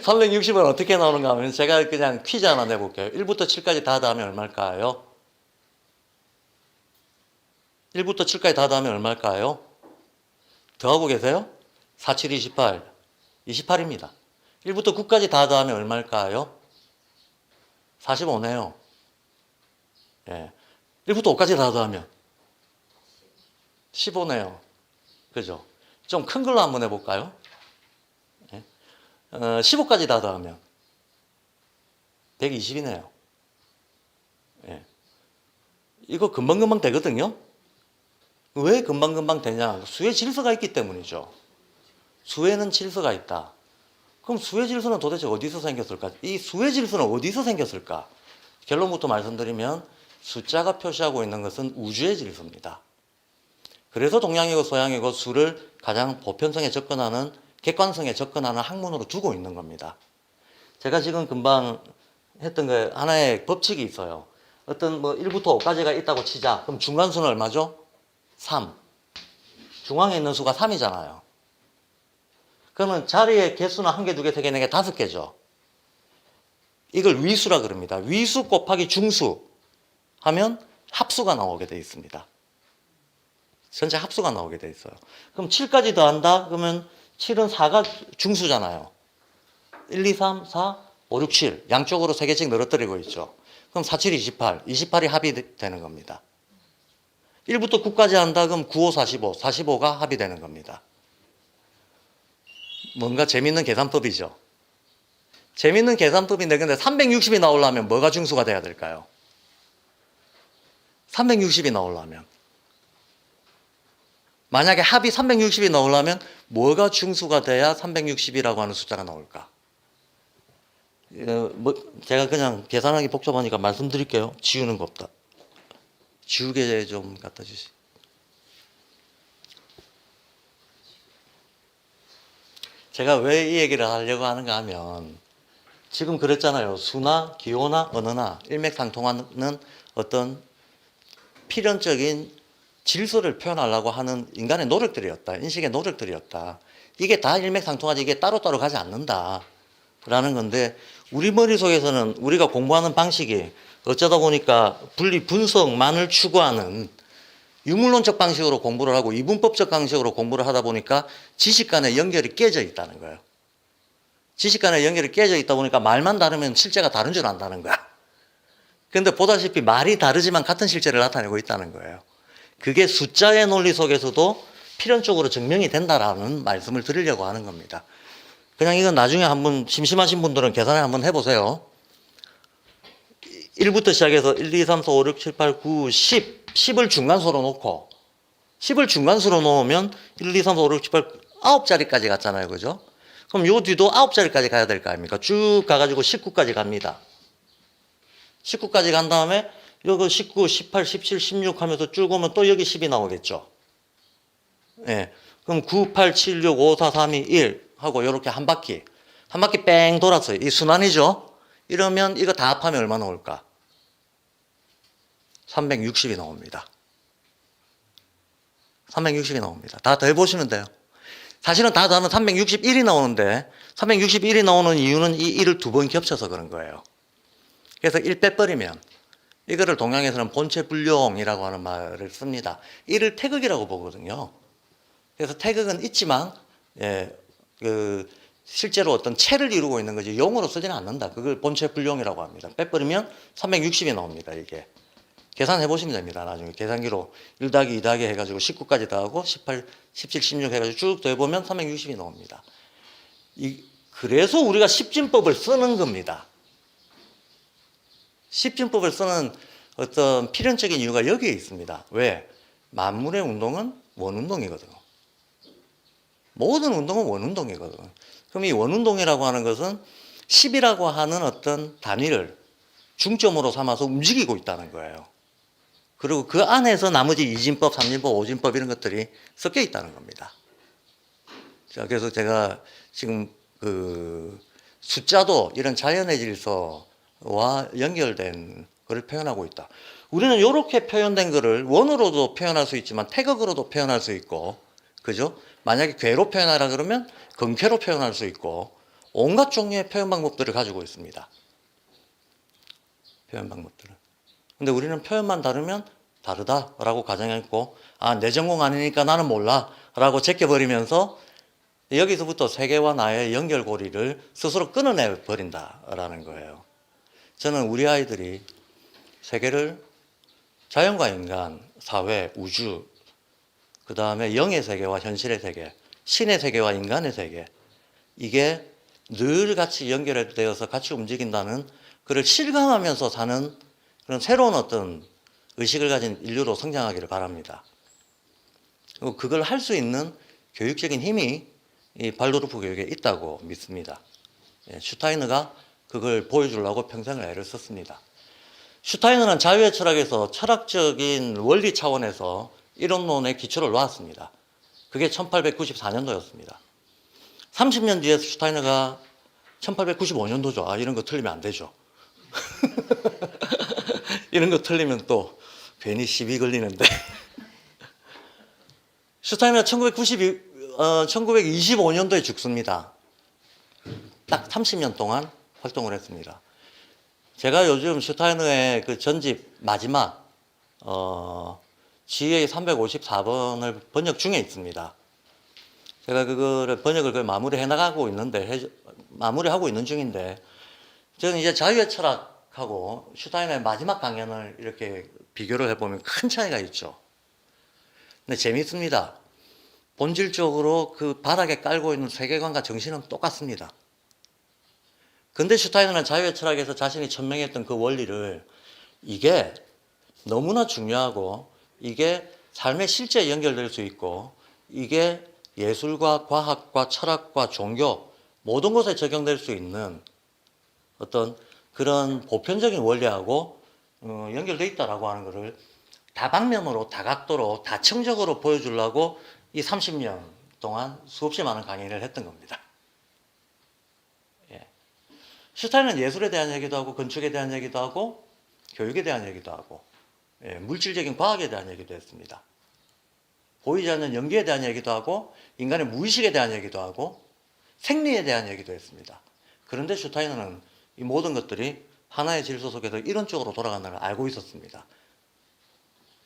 360은 어떻게 나오는가 하면 제가 그냥 퀴즈 하나 내볼게요. 1부터 7까지 다 더하면 얼마일까요? 1부터 7까지 다 더하면 얼마일까요? 더하고 계세요? 4, 7, 28. 28입니다. 1부터 9까지 다 더하면 얼마일까요? 45네요. 예. 1부터 5까지 다 더하면 15네요. 그죠? 좀 큰 걸로 한번 해볼까요? 예. 15까지 다 더하면 120이네요. 예. 이거 금방금방 되거든요? 왜 금방금방 되냐? 수의 질서가 있기 때문이죠. 수에는 질서가 있다. 그럼 수의 질서는 도대체 어디서 생겼을까? 이 수의 질서는 어디서 생겼을까? 결론부터 말씀드리면 숫자가 표시하고 있는 것은 우주의 질서입니다. 그래서 동양이고 서양이고 수를 가장 보편성에 접근하는, 객관성에 접근하는 학문으로 두고 있는 겁니다. 제가 지금 금방 했던 거 하나의 법칙이 있어요. 어떤 뭐 1부터 5까지가 있다고 치자. 그럼 중간수는 얼마죠? 3. 중앙에 있는 수가 3이잖아요. 그러면 자리의 개수는 1개, 2개, 3개, 4개, 5개죠. 이걸 위수라 그럽니다. 위수 곱하기 중수 하면 합수가 나오게 돼 있습니다. 전체 합수가 나오게 돼 있어요. 그럼 7까지 더한다? 그러면 7은 4가 중수잖아요. 1, 2, 3, 4, 5, 6, 7 양쪽으로 3개씩 늘어뜨리고 있죠. 그럼 4, 7, 28 28이 합이 되는 겁니다. 1부터 9까지 한다? 그럼 9, 5, 45 45가 합이 되는 겁니다. 뭔가 재밌는 계산법이죠. 재밌는 계산법인데 근데 360이 나오려면 뭐가 중수가 돼야 될까요? 360이 나오려면 만약에 합이 360이 나오려면 뭐가 중수가 돼야 360이라고 하는 숫자가 나올까? 제가 그냥 계산하기 복잡하니까 말씀드릴게요. 지우는 거 없다. 지우개 좀 갖다 주시. 제가 왜 이 얘기를 하려고 하는가 하면 지금 그랬잖아요. 수나 기호나 언어나 일맥상통하는 어떤 필연적인 질서를 표현하려고 하는 인간의 노력들이었다. 인식의 노력들이었다. 이게 다 일맥상통하지 이게 따로따로 가지 않는다. 라는 건데 우리 머릿속에서는 우리가 공부하는 방식이 어쩌다 보니까 분리 분석만을 추구하는 유물론적 방식으로 공부를 하고 이분법적 방식으로 공부를 하다 보니까 지식 간의 연결이 깨져 있다는 거예요. 지식 간의 연결이 깨져 있다 보니까 말만 다르면 실제가 다른 줄 안다는 거야. 그런데 보다시피 말이 다르지만 같은 실제를 나타내고 있다는 거예요. 그게 숫자의 논리 속에서도 필연적으로 증명이 된다라는 말씀을 드리려고 하는 겁니다. 그냥 이건 나중에 한번 심심하신 분들은 계산을 한번 해보세요. 1부터 시작해서 1, 2, 3, 4, 5, 6, 7, 8, 9, 10 10을 중간수로 놓고 10을 중간수로 놓으면 1, 2, 3, 4, 5, 6, 7, 8, 9자리까지 갔잖아요. 그죠? 그럼 요 뒤도 9자리까지 가야 될 거 아닙니까? 쭉 가가지고 19까지 갑니다. 19까지 간 다음에 여기 19, 18, 17, 16 하면서 쭉 오면 또 여기 10이 나오겠죠. 예. 그럼 9, 8, 7, 6, 5, 4, 3, 2, 1 하고 이렇게 한 바퀴 뺑 돌았어요. 이 순환이죠. 이러면 이거 다 합하면 얼마 나올까? 360이 나옵니다. 360이 나옵니다. 다 더해보시면 돼요. 사실은 다 더하면 361이 나오는데 361이 나오는 이유는 이 1을 2번 겹쳐서 그런 거예요. 그래서 1 빼버리면 이거를 동양에서는 본체불용이라고 하는 말을 씁니다. 1을 태극이라고 보거든요. 그래서 태극은 있지만 실제로 어떤 체를 이루고 있는 거지 용으로 쓰지는 않는다. 그걸 본체불용이라고 합니다. 빼버리면 360이 나옵니다. 이게. 계산해 보시면 됩니다. 나중에 계산기로 1 더하기 2 더하기 해가지고 19까지 더하고 18, 17, 16 해가지고 쭉 더해보면 360이 나옵니다. 그래서 우리가 십진법을 쓰는 겁니다. 십진법을 쓰는 어떤 필연적인 이유가 여기에 있습니다. 왜? 만물의 운동은 원운동이거든. 모든 운동은 원운동이거든. 그럼 이 원운동이라고 하는 것은 10이라고 하는 어떤 단위를 중점으로 삼아서 움직이고 있다는 거예요. 그리고 그 안에서 나머지 이진법, 삼진법, 오진법 이런 것들이 섞여 있다는 겁니다. 자, 그래서 제가 지금 숫자도 이런 자연의 질서와 연결된 것을 표현하고 있다. 우리는 이렇게 표현된 것을 원으로도 표현할 수 있지만 태극으로도 표현할 수 있고, 그죠? 만약에 궤로 표현하라 그러면 근쾌로 표현할 수 있고, 온갖 종류의 표현 방법들을 가지고 있습니다. 표현 방법들은. 근데 우리는 표현만 다르면 다르다라고 가정했고, 내 전공 아니니까 나는 몰라 라고 제껴버리면서 여기서부터 세계와 나의 연결고리를 스스로 끊어내 버린다라는 거예요. 저는 우리 아이들이 세계를 자연과 인간, 사회, 우주, 그 다음에 영의 세계와 현실의 세계, 신의 세계와 인간의 세계, 이게 늘 같이 연결되어서 같이 움직인다는 그를 실감하면서 사는 그런 새로운 어떤 의식을 가진 인류로 성장하기를 바랍니다. 그리고 그걸 할 수 있는 교육적인 힘이 이 발도르프 교육에 있다고 믿습니다. 예, 슈타이너가 그걸 보여주려고 평생을 애를 썼습니다. 슈타이너는 자유의 철학에서 철학적인 원리 차원에서 이론론의 기초를 놓았습니다. 그게 1894년도였습니다. 30년 뒤에 슈타이너가 1895년도죠. 아, 이런 거 틀리면 안 되죠. 이런 거 틀리면 또 괜히 시비 걸리는데. 슈타이너가 1925년도에 죽습니다. 딱 30년 동안 활동을 했습니다. 제가 요즘 슈타이너의 그 전집 마지막 GA 354번을 번역 중에 있습니다. 제가 그거를 번역을 거의 마무리하고 있는 중인데, 저는 이제 자유의 철학하고 슈타이너의 마지막 강연을 이렇게 비교를 해보면 큰 차이가 있죠. 근데 재밌습니다. 본질적으로 그 바닥에 깔고 있는 세계관과 정신은 똑같습니다. 근데 슈타이너는 자유의 철학에서 자신이 천명했던 그 원리를, 이게 너무나 중요하고 이게 삶의 실제에 연결될 수 있고 이게 예술과 과학과 철학과 종교 모든 것에 적용될 수 있는 어떤 그런 보편적인 원리하고 연결되어 있다라고 하는 것을 다방면으로, 다각도로, 다층적으로 보여주려고 이 30년 동안 수없이 많은 강의를 했던 겁니다. 예. 슈타이너는 예술에 대한 얘기도 하고 건축에 대한 얘기도 하고 교육에 대한 얘기도 하고 물질적인 과학에 대한 얘기도 했습니다. 보이지 않는 연기에 대한 얘기도 하고 인간의 무의식에 대한 얘기도 하고 생리에 대한 얘기도 했습니다. 그런데 슈타이너는 이 모든 것들이 하나의 질서 속에서 이론적으로 돌아간다는 걸 알고 있었습니다.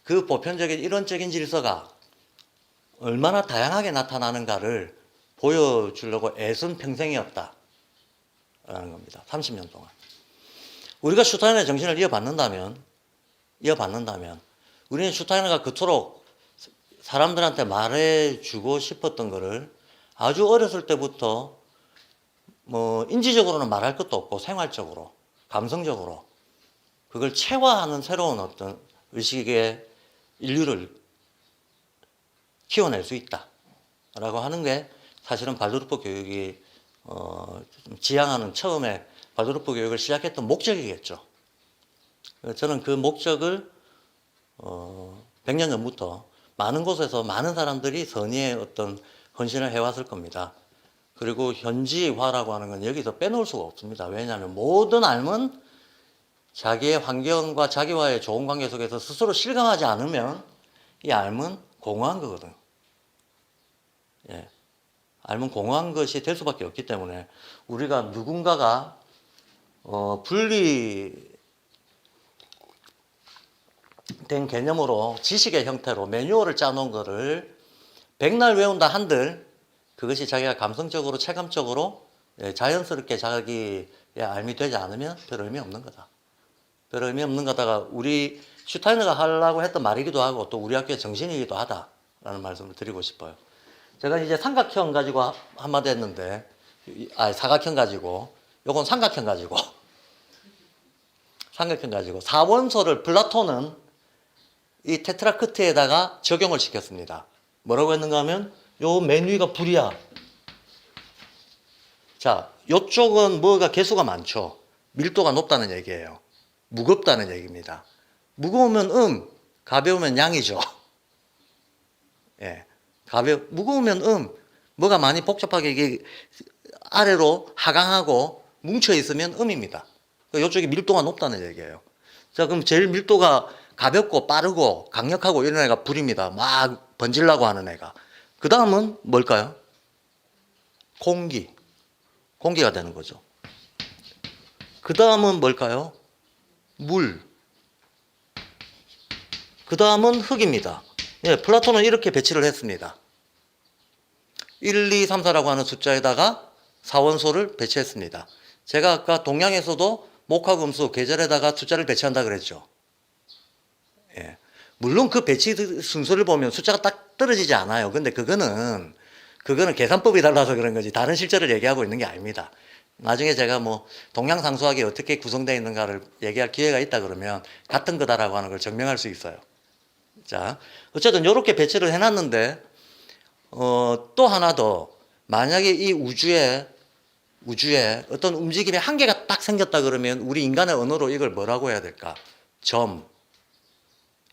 그 보편적인 이론적인 질서가 얼마나 다양하게 나타나는가를 보여주려고 애쓴 평생이었다라는 겁니다. 30년 동안. 우리가 슈타이너의 정신을 이어받는다면 우리는 슈타이너가 그토록 사람들한테 말해주고 싶었던 거를 아주 어렸을 때부터 뭐 인지적으로는 말할 것도 없고 생활적으로, 감성적으로 그걸 체화하는 새로운 어떤 의식의 인류를 키워낼 수 있다라고 하는 게 사실은 발도르프 교육이 지향하는 처음에 발도르프 교육을 시작했던 목적이겠죠. 저는 그 목적을 100년 전부터 많은 곳에서 많은 사람들이 선의의 어떤 헌신을 해왔을 겁니다. 그리고 현지화라고 하는 건 여기서 빼놓을 수가 없습니다. 왜냐하면 모든 삶은 자기의 환경과 자기와의 좋은 관계 속에서 스스로 실감하지 않으면 이 삶은 공허한 거거든. 예. 삶은 공허한 것이 될 수밖에 없기 때문에 우리가 누군가가 분리된 개념으로 지식의 형태로 매뉴얼을 짜놓은 거를 백날 외운다 한들 그것이 자기가 감성적으로 체감적으로 자연스럽게 자기의 삶이 되지 않으면 별 의미 없는 거다. 별 의미 없는 거다가 우리 슈타이너가 하려고 했던 말이기도 하고 또 우리 학교의 정신이기도 하다라는 말씀을 드리고 싶어요. 제가 이제 삼각형 가지고 한마디 했는데, 사각형 가지고, 요건 삼각형 가지고 사원소를 플라톤은 이 테트라크트에다가 적용을 시켰습니다. 뭐라고 했는가 하면 요 맨 위가 불이야. 자, 요쪽은 뭐가 개수가 많죠. 밀도가 높다는 얘기예요. 무겁다는 얘기입니다. 무거우면 가벼우면 양이죠. 예. 무거우면 뭐가 많이 복잡하게 이게 아래로 하강하고 뭉쳐 있으면 음입니다. 이쪽이 밀도가 높다는 얘기예요. 자, 그럼 제일 밀도가 가볍고 빠르고 강력하고 이런 애가 불입니다. 막 번질라고 하는 애가. 그 다음은 뭘까요? 공기가 되는 거죠. 그 다음은 뭘까요? 물. 그 다음은 흙입니다. 예, 플라톤은 이렇게 배치를 했습니다. 1, 2, 3, 4라고 하는 숫자에다가 사원소를 배치했습니다. 제가 아까 동양에서도 목화금수 계절에다가 숫자를 배치한다 그랬죠. 예. 물론 그 배치 순서를 보면 숫자가 딱 떨어지지 않아요. 근데 그거는 계산법이 달라서 그런 거지 다른 실제를 얘기하고 있는 게 아닙니다. 나중에 제가 뭐 동양상수학이 어떻게 구성되어 있는가를 얘기할 기회가 있다 그러면 같은 거다라고 하는 걸 증명할 수 있어요. 자, 어쨌든 이렇게 배치를 해놨는데 또 하나 더 만약에 이 우주에 어떤 움직임의 한계가 딱 생겼다 그러면 우리 인간의 언어로 이걸 뭐라고 해야 될까? 점.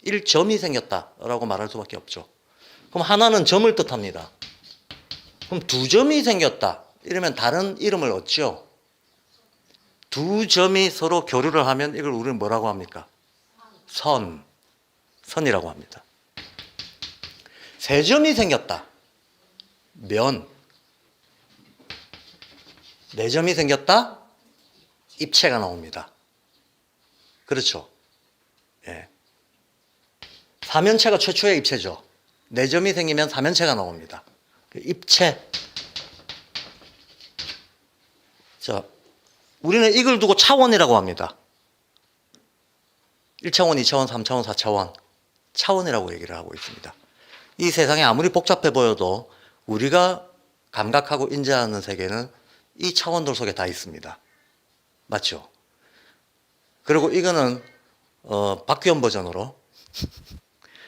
1점이 생겼다라고 말할 수밖에 없죠. 그럼 하나는 점을 뜻합니다. 그럼 2점이 생겼다. 이러면 다른 이름을 얻죠. 2점이 서로 교류를 하면 이걸 우리는 뭐라고 합니까? 선이라고 합니다. 3점이 생겼다. 면. 4점이 생겼다. 입체가 나옵니다. 그렇죠. 예. 4면체가 최초의 입체죠. 4점이 생기면 4면체가 나옵니다. 입체. 자, 우리는 이걸 두고 차원이라고 합니다. 1차원, 2차원, 3차원, 4차원. 차원이라고 얘기를 하고 있습니다. 이 세상이 아무리 복잡해 보여도 우리가 감각하고 인지하는 세계는 이 차원들 속에 다 있습니다. 맞죠? 그리고 이거는 박규현 버전으로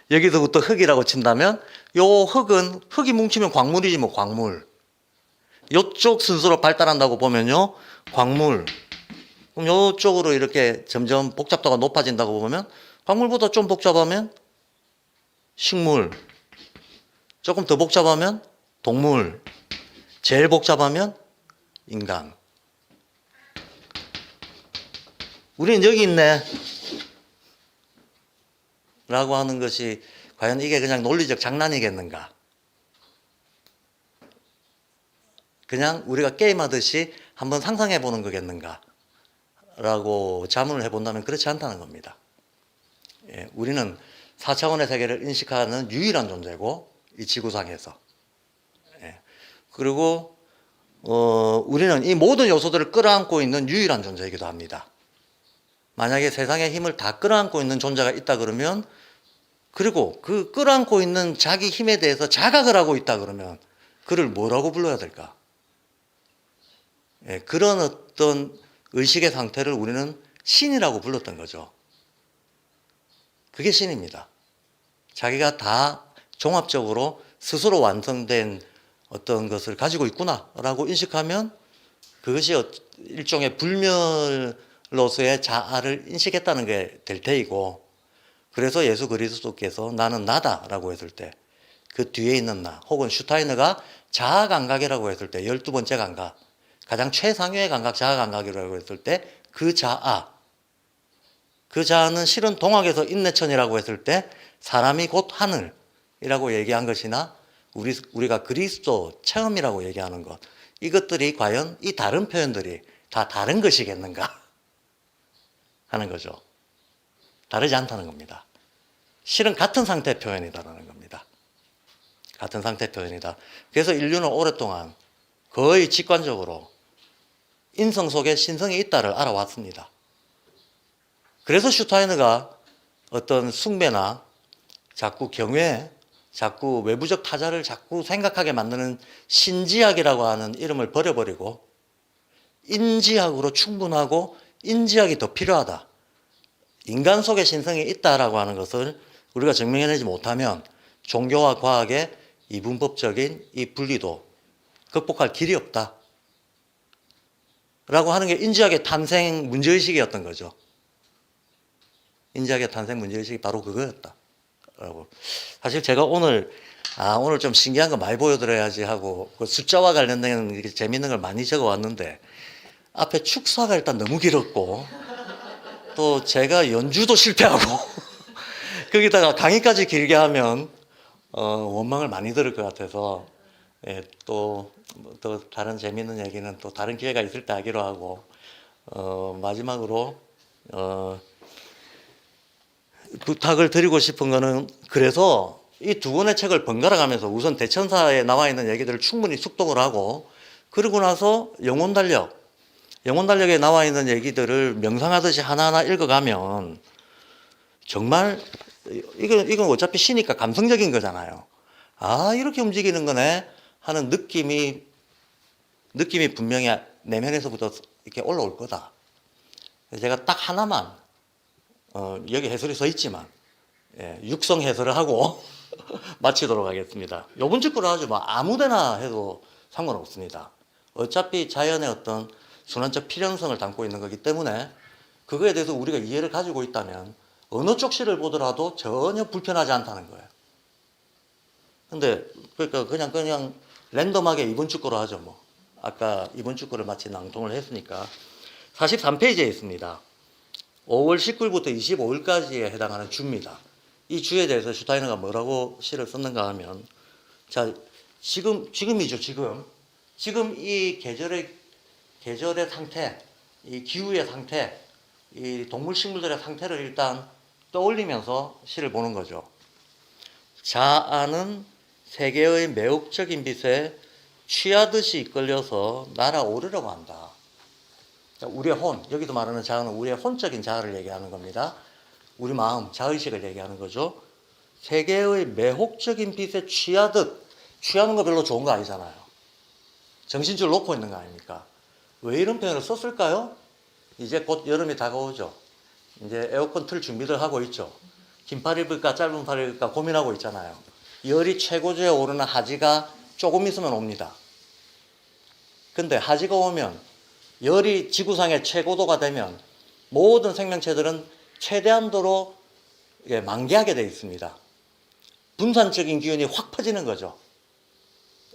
여기서부터 흙이라고 친다면 요 흙은 흙이 뭉치면 광물이지 뭐 광물. 요쪽 순서로 발달한다고 보면요 광물. 그럼 요쪽으로 이렇게 점점 복잡도가 높아진다고 보면 광물보다 좀 복잡하면 식물. 조금 더 복잡하면 동물. 제일 복잡하면 인간. 우리는 여기 있네 라고 하는 것이 과연 이게 그냥 논리적 장난이겠는가? 그냥 우리가 게임하듯이 한번 상상해 보는 거겠는가? 라고 자문을 해본다면 그렇지 않다는 겁니다. 예, 우리는 4차원의 세계를 인식하는 유일한 존재고 이 지구상에서. 예, 그리고 우리는 이 모든 요소들을 끌어안고 있는 유일한 존재이기도 합니다. 만약에 세상의 힘을 다 끌어안고 있는 존재가 있다 그러면, 그리고 그 끌어안고 있는 자기 힘에 대해서 자각을 하고 있다 그러면 그를 뭐라고 불러야 될까? 예, 그런 어떤 의식의 상태를 우리는 신이라고 불렀던 거죠. 그게 신입니다. 자기가 다 종합적으로 스스로 완성된 어떤 것을 가지고 있구나라고 인식하면 그것이 일종의 불멸로서의 자아를 인식했다는 게 될 테이고, 그래서 예수 그리스도께서 나는 나다라고 했을 때 그 뒤에 있는 나, 혹은 슈타이너가 자아 감각이라고 했을 때 12번째 감각, 가장 최상위의 감각 자아 감각이라고 했을 때 그 자아는 실은 동학에서 인내천이라고 했을 때 사람이 곧 하늘이라고 얘기한 것이나 우리가 그리스도 체험이라고 얘기하는 것, 이것들이 과연 이 다른 표현들이 다 다른 것이겠는가 하는 거죠. 다르지 않다는 겁니다. 실은 같은 상태 표현이다라는 겁니다. 같은 상태 표현이다. 그래서 인류는 오랫동안 거의 직관적으로 인성 속에 신성이 있다를 알아왔습니다. 그래서 슈타이너가 어떤 숭배나 자꾸 경외, 자꾸 외부적 타자를 자꾸 생각하게 만드는 신지학이라고 하는 이름을 버려버리고 인지학으로 충분하고 인지학이 더 필요하다. 인간 속에 신성이 있다라고 하는 것을 우리가 증명해내지 못하면 종교와 과학의 이분법적인 이 분리도 극복할 길이 없다. 라고 하는 게 인지학의 탄생 문제의식이었던 거죠. 인지학의 탄생 문제의식이 바로 그거였다. 라고. 사실 제가 오늘 좀 신기한 거 많이 보여드려야지 하고 그 숫자와 관련된 이렇게 재밌는 걸 많이 적어 왔는데 앞에 축사가 일단 너무 길었고 또 제가 연주도 실패하고 거기다가 강의까지 길게 하면 원망을 많이 들을 것 같아서 또 다른 재밌는 얘기는 또 다른 기회가 있을 때 하기로 하고 마지막으로 부탁을 드리고 싶은 거는, 그래서 이 두 권의 책을 번갈아 가면서 우선 대천사에 나와 있는 얘기들을 충분히 숙독을 하고, 그러고 나서 영혼달력에 나와 있는 얘기들을 명상하듯이 하나하나 읽어가면 정말 이건 어차피 시니까 감성적인 거잖아요. 이렇게 움직이는 거네 하는 느낌이 분명히 내면에서부터 이렇게 올라올 거다. 제가 딱 하나만 여기 해설이 써 있지만 육성 해설을 하고 마치도록 하겠습니다. 요번 주 거로 하죠. 아무데나 해도 상관없습니다. 어차피 자연의 어떤 순환적 필연성을 담고 있는 거기 때문에 그거에 대해서 우리가 이해를 가지고 있다면 어느 쪽 시를 보더라도 전혀 불편하지 않다는 거예요. 근데 그러니까 그냥 랜덤하게 이번 주 거로 하죠 뭐. 아까 이번 주 거를 마치 낭송을 했으니까 43페이지에 있습니다. 5월 19일부터 25일까지에 해당하는 주입니다. 이 주에 대해서 슈타이너가 뭐라고 시를 썼는가 하면 자 지금이죠 지금 이 계절의 상태, 이 기후의 상태, 이 동물 식물들의 상태를 일단 떠올리면서 시를 보는 거죠. 자아는 세계의 매혹적인 빛에 취하듯이 이끌려서 날아오르려고 한다. 우리의 혼, 여기도 말하는 자아는 우리의 혼적인 자아를 얘기하는 겁니다. 우리 마음, 자의식을 얘기하는 거죠. 세계의 매혹적인 빛에 취하듯, 취하는 거 별로 좋은 거 아니잖아요. 정신줄 놓고 있는 거 아닙니까? 왜 이런 표현을 썼을까요? 이제 곧 여름이 다가오죠. 이제 에어컨 틀 준비들 하고 있죠. 긴 팔 입을까 짧은 팔 입을까 고민하고 있잖아요. 열이 최고조에 오르는 하지가 조금 있으면 옵니다. 근데 하지가 오면 열이 지구상의 최고도가 되면 모든 생명체들은 최대한도로 만개하게 되어 있습니다. 분산적인 기운이 확 퍼지는 거죠.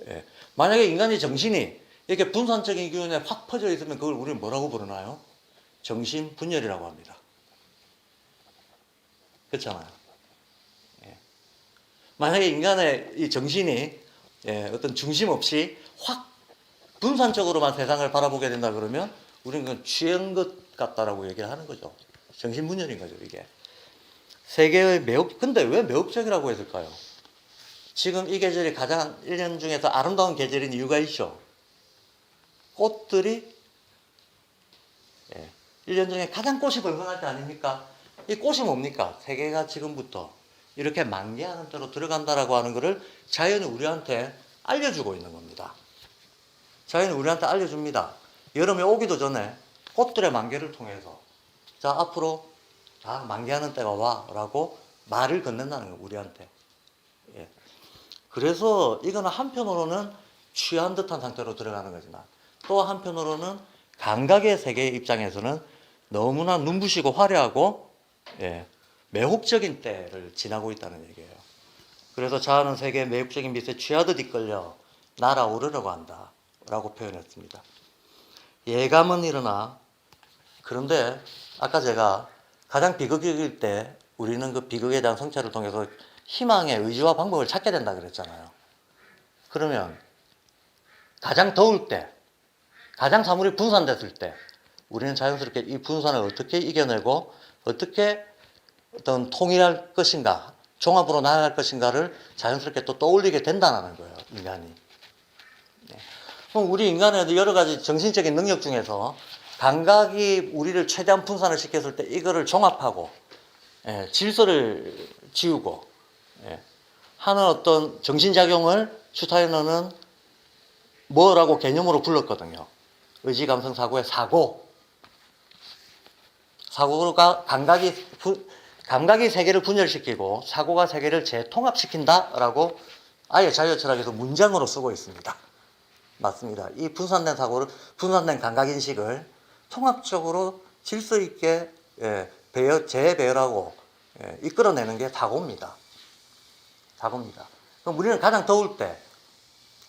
예. 만약에 인간의 정신이 이렇게 분산적인 기운에 확 퍼져 있으면 그걸 우리는 뭐라고 부르나요? 정신분열이라고 합니다. 그렇잖아요. 예. 만약에 인간의 이 정신이 어떤 중심 없이 확 분산적으로만 세상을 바라보게 된다 그러면 우리는 그건 취한 것 같다라고 얘기를 하는 거죠. 정신분열인 거죠, 이게. 세계의 근데 왜 매혹적이라고 했을까요? 지금 이 계절이 가장 1년 중에서 아름다운 계절인 이유가 있죠. 꽃들이 1년 중에 가장 꽃이 번성할 때 아닙니까? 이 꽃이 뭡니까? 세계가 지금부터 이렇게 만개하는 때로 들어간다라고 하는 것을 자연이 우리한테 알려주고 있는 겁니다. 자연이 우리한테 알려줍니다. 여름에 오기도 전에 꽃들의 만개를 통해서 자 앞으로 다 만개하는 때가 와 라고 말을 건넨다는 거예요. 우리한테. 예. 그래서 이거는 한편으로는 취한 듯한 상태로 들어가는 거지만 또 한편으로는 감각의 세계의 입장에서는 너무나 눈부시고 화려하고 매혹적인 때를 지나고 있다는 얘기예요. 그래서 자아는 세계의 매혹적인 빛에 취하듯 이끌려 날아오르려고 한다 라고 표현했습니다. 예감은 일어나 그런데 아까 제가 가장 비극일 때 우리는 그 비극에 대한 성찰을 통해서 희망의 의지와 방법을 찾게 된다 그랬잖아요. 그러면 가장 더울 때, 가장 사물이 분산됐을 때 우리는 자연스럽게 이 분산을 어떻게 이겨내고 어떻게 어떤 통일할 것인가, 종합으로 나아갈 것인가를 자연스럽게 또 떠올리게 된다는 거예요, 인간이. 그럼 우리 인간의 여러 가지 정신적인 능력 중에서 감각이 우리를 최대한 분산을 시켰을 때 이거를 종합하고 질서를 지우고 하는 어떤 정신작용을 슈타이너는 뭐라고 개념으로 불렀거든요. 의지, 감성, 사고의 사고. 사고가 감각이 세계를 분열시키고 사고가 세계를 재통합시킨다라고 아예 자유철학에서 문장으로 쓰고 있습니다. 맞습니다. 이 분산된 사고를, 분산된 감각인식을 통합적으로 질서 있게 재배열하고 이끌어내는 게 사고입니다. 사고입니다. 그럼 우리는 가장 더울 때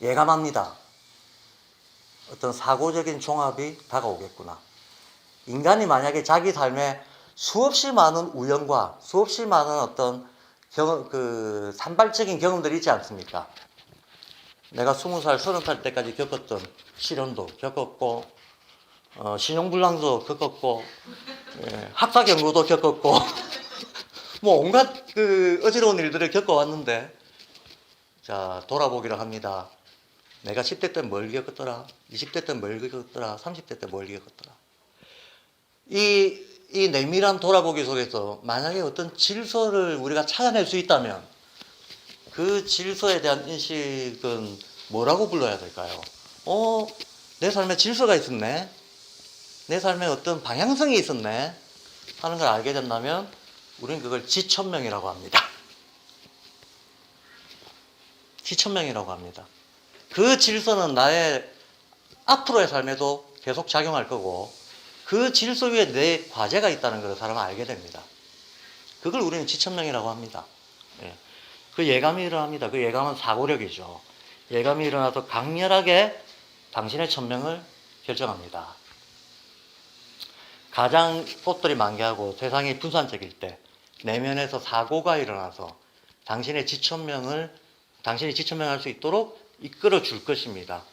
예감합니다. 어떤 사고적인 종합이 다가오겠구나. 인간이 만약에 자기 삶에 수없이 많은 우연과 수없이 많은 어떤 산발적인 경험들이 있지 않습니까? 내가 20살, 30살 때까지 겪었던 시련도 겪었고, 신용불량도 겪었고, 학사경고도 겪었고, 뭐 온갖 어지러운 일들을 겪어왔는데, 자, 돌아보기를 합니다. 내가 10대 때 뭘 겪었더라? 20대 때 뭘 겪었더라? 30대 때 뭘 겪었더라? 이 내밀한 돌아보기 속에서 만약에 어떤 질서를 우리가 찾아낼 수 있다면 그 질서에 대한 인식은 뭐라고 불러야 될까요? 내 삶에 질서가 있었네. 내 삶에 어떤 방향성이 있었네. 하는 걸 알게 된다면 우리는 그걸 지천명이라고 합니다. 지천명이라고 합니다. 그 질서는 나의 앞으로의 삶에도 계속 작용할 거고 그 질서 위에 내 과제가 있다는 걸 사람은 알게 됩니다. 그걸 우리는 지천명이라고 합니다. 예. 그 예감이 일어납니다. 그 예감은 사고력이죠. 예감이 일어나서 강렬하게 당신의 천명을 결정합니다. 가장 꽃들이 만개하고 세상이 분산적일 때 내면에서 사고가 일어나서 당신이 지천명할 수 있도록 이끌어 줄 것입니다.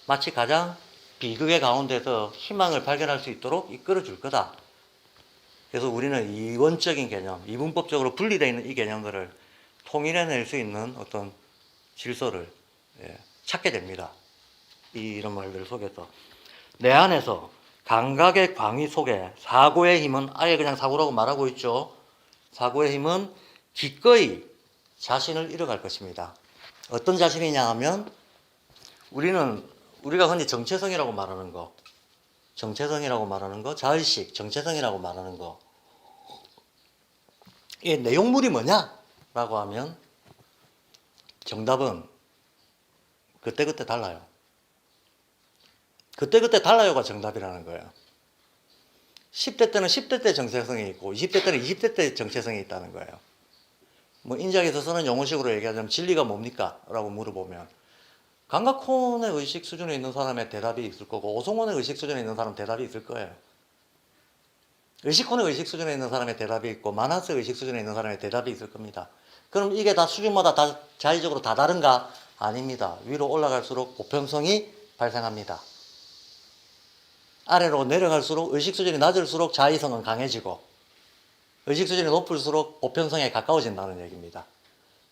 마치 가장 비극의 가운데서 희망을 발견할 수 있도록 이끌어 줄 거다. 그래서 우리는 이원적인 개념, 이분법적으로 분리되어 있는 이 개념들을 통일해낼 수 있는 어떤 질서를 찾게 됩니다. 이런 말들 속에서. 내 안에서 감각의 광의 속에 사고의 힘은 아예 그냥 사고라고 말하고 있죠. 사고의 힘은 기꺼이 자신을 잃어갈 것입니다. 어떤 자신이냐 하면 우리가 흔히 정체성이라고 말하는 거, 자의식, 정체성이라고 말하는 거. 이 내용물이 뭐냐라고 하면 정답은 그때그때 달라요. 그때그때 달라요가 정답이라는 거예요. 10대 때는 10대 때 정체성이 있고 20대 때는 20대 때 정체성이 있다는 거예요. 뭐 인자에서 쓰는 용어식으로 얘기하자면 진리가 뭡니까? 라고 물어보면 감각혼의 의식 수준에 있는 사람의 대답이 있을 거고 오송혼의 의식 수준에 있는 사람은 대답이 있을 거예요. 의식혼의 의식 수준에 있는 사람의 대답이 있고 만화의 의식 수준에 있는 사람의 대답이 있을 겁니다. 그럼 이게 다 수준마다 다 자의적으로 다 다른가? 아닙니다. 위로 올라갈수록 보편성이 발생합니다. 아래로 내려갈수록 의식 수준이 낮을수록 자의성은 강해지고 의식 수준이 높을수록 보편성에 가까워진다는 얘기입니다.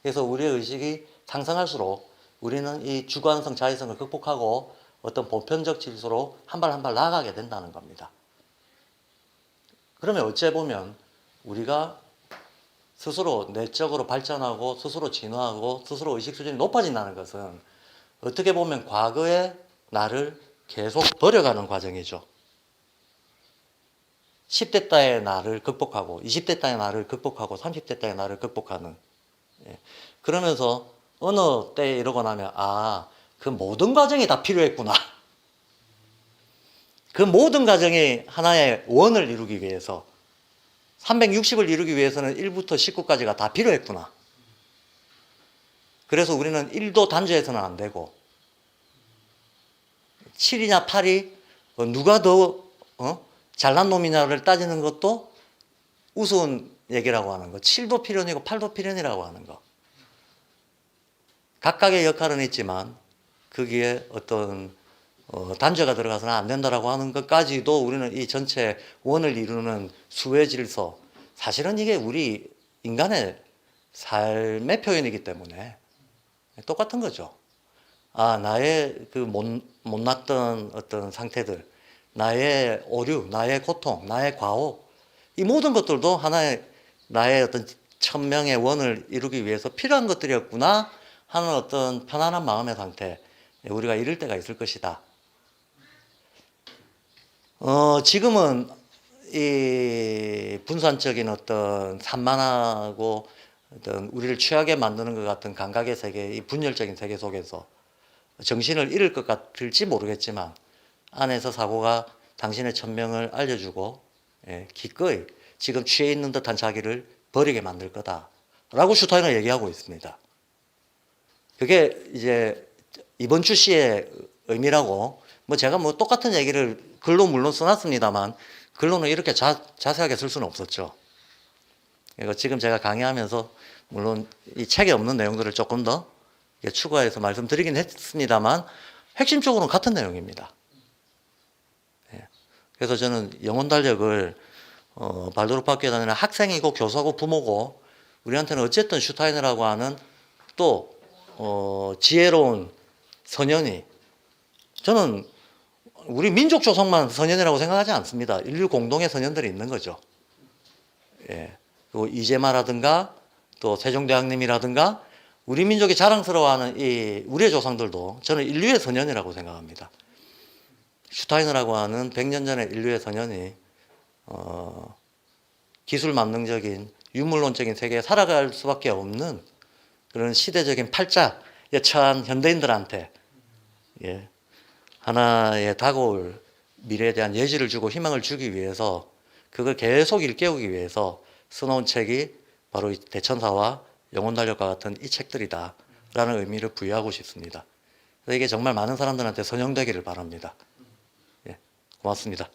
그래서 우리의 의식이 상승할수록 우리는 이 주관성, 자의성을 극복하고 어떤 보편적 질서로 한 발 한 발 나아가게 된다는 겁니다. 그러면 어째 보면 우리가 스스로 내적으로 발전하고 스스로 진화하고 스스로 의식 수준이 높아진다는 것은 어떻게 보면 과거의 나를 계속 버려가는 과정이죠. 10대 때의 나를 극복하고 20대 때의 나를 극복하고 30대 때의 나를 극복하는. 그러면서 어느 때에 이러고 나면 그 모든 과정이 다 필요했구나. 그 모든 과정이 하나의 원을 이루기 위해서 360을 이루기 위해서는 1부터 19까지가 다 필요했구나. 그래서 우리는 1도 단죄해서는 안 되고 7이냐 8이 누가 더 잘난 놈이냐를 따지는 것도 우스운 얘기라고 하는 거. 7도 필연이고 8도 필연이라고 하는 거. 각각의 역할은 있지만 거기에 어떤 단죄가 들어가서는 안 된다라고 하는 것까지도 우리는 이 전체 원을 이루는 수의 질서, 사실은 이게 우리 인간의 삶의 표현이기 때문에 똑같은 거죠. 나의 그 못났던 어떤 상태들, 나의 오류, 나의 고통, 나의 과오, 이 모든 것들도 하나의 나의 어떤 천명의 원을 이루기 위해서 필요한 것들이었구나 하는 어떤 편안한 마음의 상태, 우리가 이럴 때가 있을 것이다. 지금은 이 분산적인 어떤 산만하고 어떤 우리를 취하게 만드는 것 같은 감각의 세계, 이 분열적인 세계 속에서 정신을 잃을 것 같을지 모르겠지만 안에서 사고가 당신의 천명을 알려주고 기꺼이 지금 취해 있는 듯한 자기를 버리게 만들 거다라고 슈타인은 얘기하고 있습니다. 그게 이제 이번 주 시의 의미라고 제가 똑같은 얘기를 글로 물론 써놨습니다만 글로는 이렇게 자세하게 쓸 수는 없었죠. 그리고 지금 제가 강의하면서 물론 이 책에 없는 내용들을 조금 더 추가해서 말씀드리긴 했습니다만 핵심적으로는 같은 내용입니다. 그래서 저는 영혼달력을 발도르프 학교에 다니는 학생이고 교사고 부모고 우리한테는 어쨌든 슈타이너라고 하는 또 지혜로운 선현이, 저는 우리 민족 조성만 선현이라고 생각하지 않습니다. 인류 공동의 선현들이 있는 거죠. 그리고 이재마라든가 또 세종대왕님이라든가 우리 민족이 자랑스러워하는 이 우리의 조상들도 저는 인류의 선현이라고 생각합니다. 슈타이너라고 하는 100년 전의 인류의 선현이 기술 만능적인 유물론적인 세계에 살아갈 수밖에 없는 그런 시대적인 팔자에 처한 현대인들한테 예, 하나의 다가올 미래에 대한 예지를 주고 희망을 주기 위해서 그걸 계속 일깨우기 위해서 써놓은 책이 바로 이 대천사와 영혼달력과 같은 이 책들이다라는 의미를 부여하고 싶습니다. 그래서 이게 정말 많은 사람들한테 선용되기를 바랍니다. 예, 고맙습니다.